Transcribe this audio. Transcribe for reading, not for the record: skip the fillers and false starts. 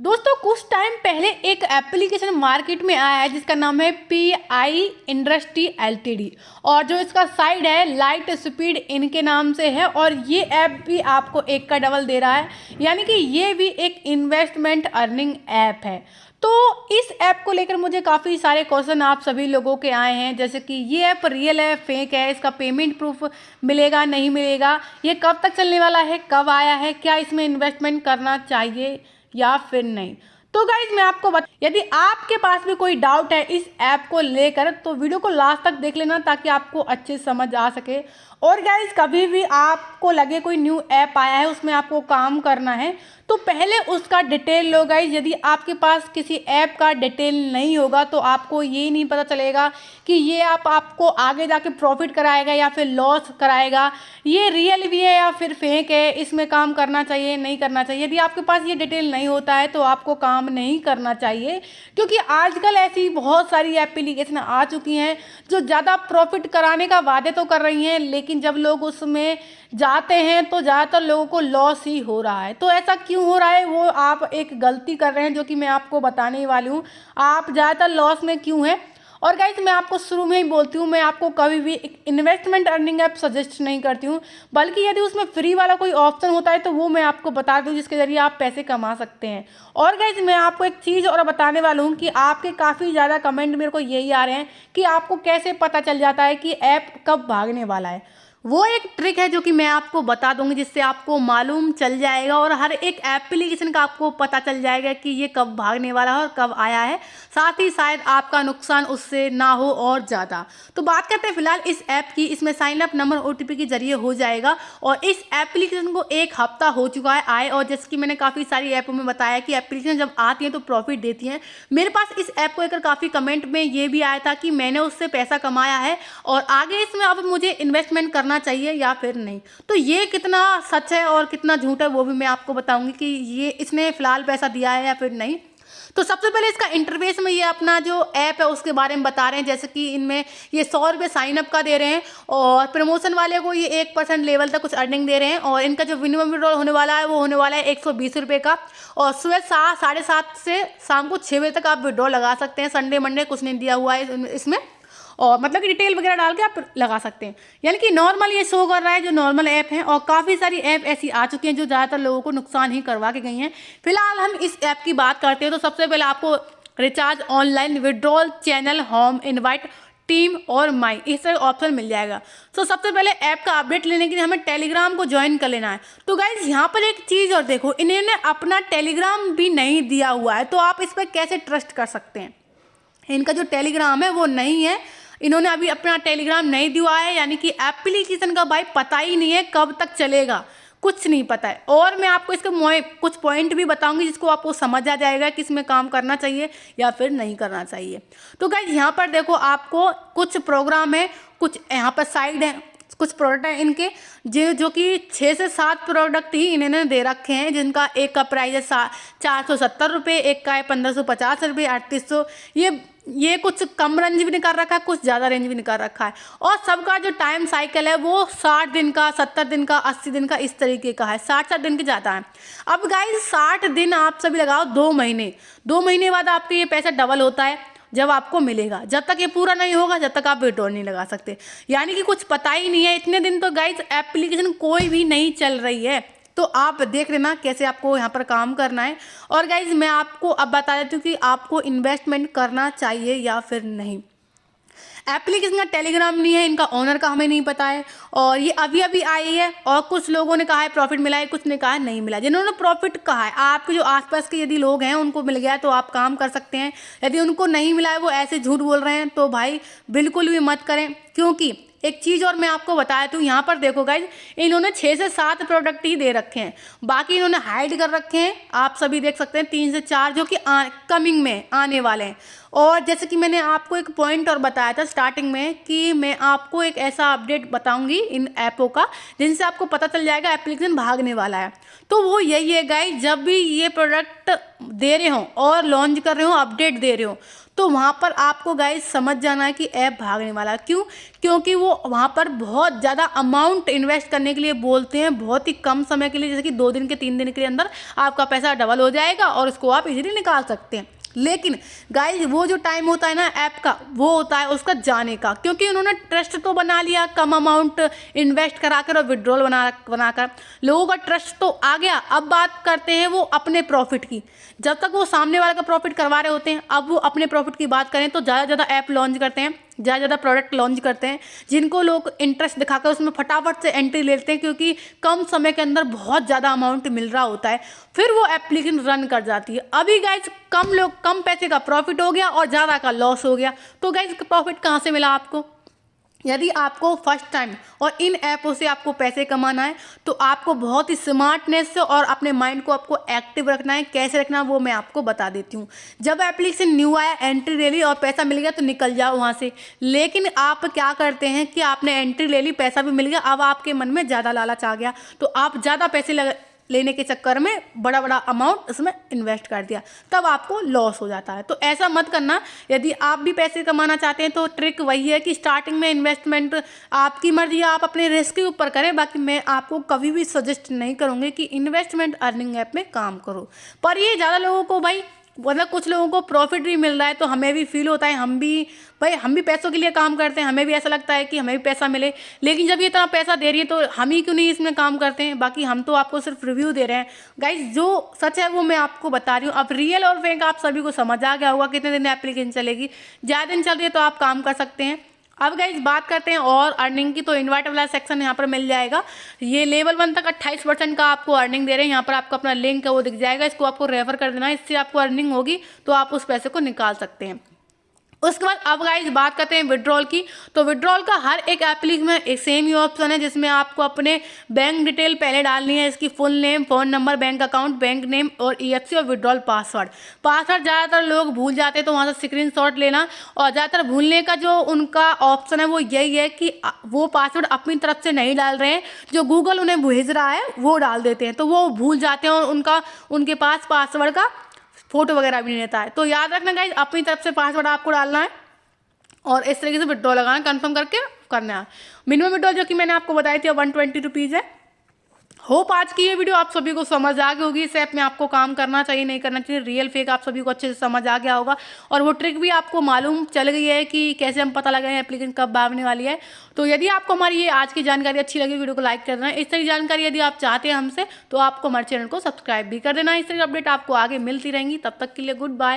दोस्तों कुछ टाइम पहले एक एप्लीकेशन मार्केट में आया है जिसका नाम है PI इंडस्ट्री LTD और जो इसका साइट है लाइट स्पीड इनके नाम से है और ये ऐप भी आपको एक का डबल दे रहा है, यानी कि ये भी एक इन्वेस्टमेंट अर्निंग ऐप है। तो इस ऐप को लेकर मुझे काफ़ी सारे क्वेश्चन आप सभी लोगों के आए हैं, जैसे कि ये ऐप रियल है फेक है, इसका पेमेंट प्रूफ मिलेगा नहीं मिलेगा, ये कब तक चलने वाला है, कब आया है, क्या इसमें इन्वेस्टमेंट करना चाहिए या फिर नहीं। तो गाइज मैं आपको यदि आपके पास भी कोई डाउट है इस ऐप को लेकर तो वीडियो को लास्ट तक देख लेना ताकि आपको अच्छे से समझ आ सके। और गाइज कभी भी आपको लगे कोई न्यू ऐप आया है उसमें आपको काम करना है तो पहले उसका डिटेल लो गाइज। यदि आपके पास किसी ऐप का डिटेल नहीं होगा तो आपको ये नहीं पता चलेगा कि ये ऐप आपको आगे जाके प्रॉफिट कराएगा या फिर लॉस कराएगा, ये रियल भी है या फिर फेक है, इसमें काम करना चाहिए नहीं करना चाहिए। यदि आपके पास ये डिटेल नहीं होता है तो आपको काम नहीं करना चाहिए, क्योंकि आजकल ऐसी बहुत सारी एप्लीकेशन आ चुकी हैं जो ज़्यादा प्रॉफिट कराने का वादे तो कर रही हैं, लेकिन जब लोग उसमें जाते हैं तो ज़्यादातर लोगों को लॉस ही हो रहा है। तो ऐसा क्यों हो रहा है, वो आप एक गलती कर रहे हैं जो कि मैं आपको बताने ही वाली हूँ। आप ज़्यादातर लॉस में क्यों हैं। और गाइस मैं आपको शुरू में ही बोलती हूँ, मैं आपको कभी भी एक इन्वेस्टमेंट अर्निंग ऐप सजेस्ट नहीं करती हूँ, बल्कि यदि उसमें फ्री वाला कोई ऑप्शन होता है तो वो मैं आपको बता दूँ जिसके ज़रिए आप पैसे कमा सकते हैं। और गाइस मैं आपको एक चीज़ और बताने वाला हूँ कि आपके काफ़ी ज़्यादा कमेंट मेरे को यही आ रहे हैं कि आपको कैसे पता चल जाता है कि ऐप कब भागने वाला है। वो एक ट्रिक है जो कि मैं आपको बता दूंगी जिससे आपको मालूम चल जाएगा और हर एक एप्लीकेशन का आपको पता चल जाएगा कि ये कब भागने वाला है और कब आया है, साथ ही शायद आपका नुकसान उससे ना हो और ज़्यादा। तो बात करते हैं फिलहाल इस ऐप की। इसमें साइन अप नंबर OTP के जरिए हो जाएगा और इस एप्लीकेशन को एक हफ्ता हो चुका है आए, और जैसे कि मैंने काफ़ी सारी ऐपों में बताया कि एप्लीकेशन जब आती है तो प्रॉफिट देती हैं। मेरे पास इस ऐप को लेकर काफ़ी कमेंट में ये भी आया था कि मैंने उससे पैसा कमाया है और आगे इसमें अब मुझे इन्वेस्टमेंट करना चाहिए या फिर नहीं। तो ये कितना सच है और कितना झूठ है वो भी मैं आपको बताऊंगी कि ये इसने फिलहाल पैसा दिया है या फिर नहीं। तो सबसे पहले इसका इंटरफेस में ये अपना जो ऐप है उसके बारे में बता रहे हैं, जैसे कि इनमें ये 100 रुपये साइनअप का दे रहे हैं और प्रमोशन वाले को ये 1% लेवल तक कुछ अर्निंग दे रहे हैं और इनका जो मिनिमम विड्रॉल होने वाला है वो होने वाला है 120 रुपये का और सुबह 7:30 से शाम को 6 बजे तक आप विड्रॉल लगा सकते हैं। संडे मंडे कुछ नहीं दिया हुआ है इसमें, और मतलब कि डिटेल वगैरह डाल के आप लगा सकते हैं। यानी कि नॉर्मल ये शो कर रहा है जो नॉर्मल ऐप है, और काफ़ी सारी ऐप ऐसी आ चुकी हैं जो ज़्यादातर लोगों को नुकसान ही करवा के गई हैं। फिलहाल हम इस ऐप की बात करते हैं तो सबसे पहले आपको recharge, online withdrawal, channel, home, invite, team और माई, इस तरह ऑप्शन मिल जाएगा। तो सबसे पहले ऐप का अपडेट लेने के लिए हमें टेलीग्राम को ज्वाइन कर लेना है। तो गाइज यहाँ पर एक चीज़ और देखो, इन्होंने अपना टेलीग्राम भी नहीं दिया हुआ है, तो आप इस पर कैसे ट्रस्ट कर सकते हैं। इनका जो टेलीग्राम है वो नहीं है, इन्होंने अभी अपना टेलीग्राम नहीं दिया है, यानी कि एप्लीकेशन का भाई पता ही नहीं है कब तक चलेगा, कुछ नहीं पता है। और मैं आपको इसके कुछ पॉइंट भी बताऊंगी जिसको आपको समझ आ जाएगा कि इसमें काम करना चाहिए या फिर नहीं करना चाहिए। तो गाइस यहाँ पर देखो, आपको कुछ प्रोग्राम है, कुछ यहाँ पर साइड है, कुछ प्रोडक्ट हैं इनके जो कि 6 से 7 प्रोडक्ट ही इन्होंने दे रखे हैं, जिनका एक का प्राइस है 470 रुपये, एक का है 1550 रुपये, 3800। ये कुछ कम रेंज भी निकाल रखा है, कुछ ज़्यादा रेंज भी निकाल रखा है, और सबका जो टाइम साइकिल है वो 60 दिन का, 70 दिन का, 80 दिन का, इस तरीके का है। 60 दिन के ज़्यादा है। अब गाइस 60 दिन आप सभी लगाओ, 2 महीने, 2 महीने बाद आपके ये पैसा डबल होता है जब आपको मिलेगा। जब तक ये पूरा नहीं होगा जब तक आप विड्रॉल नहीं लगा सकते, यानी कि कुछ पता ही नहीं है। इतने दिन तो गाइस एप्लीकेशन कोई भी नहीं चल रही है, तो आप देख लेना कैसे आपको यहाँ पर काम करना है। और गाइज मैं आपको अब बता देती हूँ कि आपको इन्वेस्टमेंट करना चाहिए या फिर नहीं। एप्लीकेशन का टेलीग्राम नहीं है, इनका ओनर का हमें नहीं पता है, और ये अभी अभी आई है, और कुछ लोगों ने कहा है प्रॉफिट मिला है, कुछ ने कहा है नहीं मिला। जिन्होंने प्रॉफिट कहा है, आपके जो आसपास के यदि लोग हैं उनको मिल गया है तो आप काम कर सकते हैं। यदि उनको नहीं मिला है, वो ऐसे झूठ बोल रहे हैं, तो भाई बिल्कुल भी मत करें। क्योंकि एक चीज़ और मैं आपको बताया तो यहाँ पर देखो गाइज, इन्होंने 6 से 7 प्रोडक्ट ही दे रखे हैं, बाकी इन्होंने हाइड कर रखे हैं। आप सभी देख सकते हैं 3 से 4 जो कि कमिंग में आने वाले हैं। और जैसे कि मैंने आपको एक पॉइंट और बताया था स्टार्टिंग में कि मैं आपको एक ऐसा अपडेट बताऊंगी इन ऐपों का जिनसे आपको पता चल जाएगा एप्लीकेशन भागने वाला है। तो वो यही है गाइज, जब भी ये प्रोडक्ट दे रहे हो और लॉन्च कर रहे हो, अपडेट दे रहे हो, तो वहाँ पर आपको गाइस समझ जाना है कि ऐप भागने वाला है। क्यों? क्योंकि वो वहाँ पर बहुत ज़्यादा अमाउंट इन्वेस्ट करने के लिए बोलते हैं, बहुत ही कम समय के लिए, जैसे कि 2 दिन के 3 दिन के अंदर आपका पैसा डबल हो जाएगा और उसको आप इजीली निकाल सकते हैं। लेकिन गाइज वो जो टाइम होता है ना ऐप का, वो होता है उसका जाने का, क्योंकि उन्होंने ट्रस्ट तो बना लिया कम अमाउंट इन्वेस्ट कराकर और विड्रॉल बनाकर लोगों का ट्रस्ट तो आ गया। अब बात करते हैं वो अपने प्रॉफिट की। जब तक वो सामने वाले का प्रॉफिट करवा रहे होते हैं, अब वो अपने प्रॉफिट की बात करें तो ज़्यादा ऐप लॉन्च करते हैं, ज़्यादा प्रोडक्ट लॉन्च करते हैं, जिनको लोग इंटरेस्ट दिखाकर उसमें फटाफट से एंट्री लेते हैं, क्योंकि कम समय के अंदर बहुत ज़्यादा अमाउंट मिल रहा होता है। फिर वो एप्लीकेशन रन कर जाती है। अभी गाइज कम पैसे का प्रॉफिट हो गया और ज़्यादा का लॉस हो गया। तो गाइज प्रॉफिट कहाँ से मिला आपको? यदि आपको फर्स्ट टाइम और इन ऐपों से आपको पैसे कमाना है तो आपको बहुत ही स्मार्टनेस से और अपने माइंड को आपको एक्टिव रखना है। कैसे रखना है वो मैं आपको बता देती हूँ। जब एप्लीकेशन न्यू आया, एंट्री ले ली और पैसा मिल गया तो निकल जाओ वहाँ से। लेकिन आप क्या करते हैं कि आपने एंट्री ले ली, पैसा भी मिल गया, अब आपके मन में ज़्यादा लालच आ गया तो आप ज़्यादा पैसे लेने के चक्कर में बड़ा अमाउंट उसमें इन्वेस्ट कर दिया, तब आपको लॉस हो जाता है। तो ऐसा मत करना। यदि आप भी पैसे कमाना चाहते हैं तो ट्रिक वही है कि स्टार्टिंग में इन्वेस्टमेंट आपकी मर्जी, आप अपने रिस्क के ऊपर करें। बाकी मैं आपको कभी भी सजेस्ट नहीं करूँगी कि इन्वेस्टमेंट अर्निंग ऐप में काम करो। पर ये ज़्यादा लोगों को भाई, मतलब कुछ लोगों को प्रॉफिट भी मिल रहा है तो हमें भी फील होता है, हम भी पैसों के लिए काम करते हैं, हमें भी ऐसा लगता है कि हमें भी पैसा मिले। लेकिन जब ये इतना पैसा दे रही है तो हम ही क्यों नहीं इसमें काम करते हैं? बाकी हम तो आपको सिर्फ रिव्यू दे रहे हैं गाइज, जो सच है वो मैं आपको बता रही हूँ। अब रियल और फेक आप सभी को समझ आ गया होगा। कितने दिन एप्लीकेशन चलेगी? ज़्यादा दिन चल रही है तो आप काम कर सकते हैं। अब गाइज बात करते हैं और अर्निंग की, तो इनवाइट वाला सेक्शन यहाँ पर मिल जाएगा। ये लेवल 1 तक 28% का आपको अर्निंग दे रहे हैं। यहाँ पर आपको अपना लिंक है वो दिख जाएगा, इसको आपको रेफर कर देना है, इससे आपको अर्निंग होगी तो आप उस पैसे को निकाल सकते हैं। उसके बाद अब गाइज बात करते हैं विड्रॉल की। तो विड्रॉल का हर एक एप्लीकेशन में एक सेम ही ऑप्शन है, जिसमें आपको अपने बैंक डिटेल पहले डालनी है, इसकी full name, phone number, bank account, bank name और EFC और विड्रॉल पासवर्ड ज़्यादातर लोग भूल जाते हैं तो वहाँ से स्क्रीनशॉट लेना। और ज़्यादातर भूलने का जो उनका ऑप्शन है वो यही है कि वो पासवर्ड अपनी तरफ से नहीं डाल रहे हैं, जो गूगल उन्हें भेज रहा है वो डाल देते हैं, तो वो भूल जाते हैं और उनके पास पासवर्ड का फोटो वगैरह भी नहीं रहता है। तो याद रखना गाइज, अपनी तरफ से पासवर्ड आपको डालना है और इस तरीके से विड्रॉल लगाना, कंफर्म करके करना है। मिनिमम विड्रॉल जो कि मैंने आपको बताई थी 120 रुपीज़ है। होप आज की ये वीडियो आप सभी को समझ आ गई होगी। इस ऐप में आपको काम करना चाहिए, नहीं करना चाहिए, रियल फेक आप सभी को अच्छे से समझ आ गया होगा और वो ट्रिक भी आपको मालूम चल गई है कि कैसे हम पता लगाएं एप्लीकेशन कब भागने वाली है। तो यदि आपको हमारी ये आज की जानकारी अच्छी लगी, वीडियो को लाइक कर देना। इस तरह की जानकारी यदि आप चाहते हैं हमसे तो आपको हमारे चैनल को सब्सक्राइब भी कर देना। इस तरह की अपडेट आपको आगे मिलती रहेंगी। तब तक के लिए गुड बाय।